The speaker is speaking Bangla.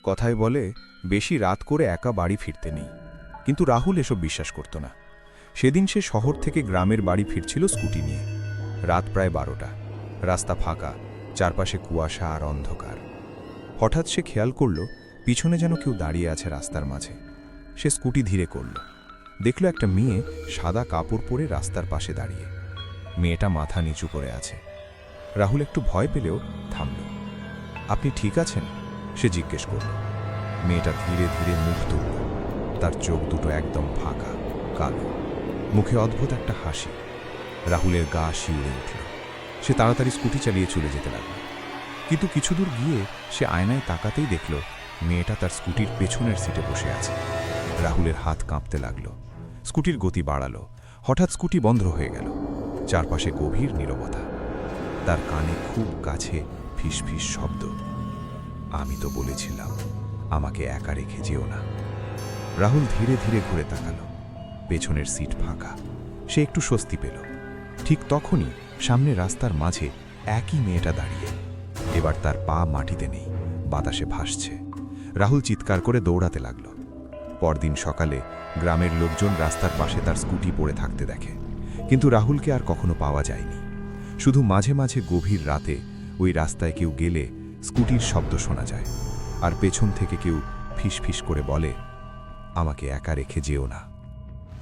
কথায় বলে বেশি রাত করে একা বাড়ি ফিরতে নেই, কিন্তু রাহুল এসব বিশ্বাস করত না। সেদিন সে শহর থেকে গ্রামের বাড়ি ফিরছিল স্কুটি নিয়ে। রাত প্রায় 12টা, রাস্তা ফাঁকা, চারপাশে কুয়াশা আর অন্ধকার। হঠাৎ সে খেয়াল করল পিছনে যেন কেউ দাঁড়িয়ে আছে রাস্তার মাঝে। সে স্কুটি ধীরে করল, দেখল একটা মেয়ে সাদা কাপড় পরে রাস্তার পাশে দাঁড়িয়ে। মেয়েটা মাথা নিচু করে আছে। রাহুল একটু ভয় পেলেও থামল। আপনি ঠিক আছেন? সে জিজ্ঞেস করল। মেয়েটা ধীরে ধীরে মুখ তুলল। তার চোখ দুটো একদম ফাঁকা, কালো, মুখে অদ্ভুত একটা হাসি। রাহুলের গা শিউরে উঠল। সে তাড়াতাড়ি স্কুটি চালিয়ে চলে যেতে লাগল। কিন্তু কিছু দূর গিয়ে সে আয়নায় তাকাতেই দেখল মেয়েটা তার স্কুটির পেছনের সিটে বসে আছে। রাহুলের হাত কাঁপতে লাগল। স্কুটির গতি বাড়ালো। হঠাৎ স্কুটি বন্ধ হয়ে গেল। চারপাশে গভীর নীরবতা। তার কানে খুব কাছে ফিসফিস শব্দ। আমি তো বলেছিলাম আমাকে একা রেখে যেও না। রাহুল ধীরে ধীরে ঘুরে তাকালো। পেছনের সিট ফাঁকা। সে একটু স্বস্তি পেল। ঠিক তখনই সামনে রাস্তার মাঝে একই মেয়েটা দাঁড়িয়ে। এবার তার পা মাটিতে নেই, বাতাসে ভাসছে। রাহুল চিৎকার করে দৌড়াতে লাগল। পরদিন সকালে গ্রামের লোকজন রাস্তার পাশে তার স্কুটি পড়ে থাকতে দেখে, কিন্তু রাহুলকে আর কখনো পাওয়া যায়নি। শুধু মাঝে মাঝে গভীর রাতে ওই রাস্তায় কেউ গেলে স্কুটির শব্দ শোনা যায়, আর পেছন থেকে কেউ ফিসফিস করে বলে, আমাকে একা রেখে যেও না।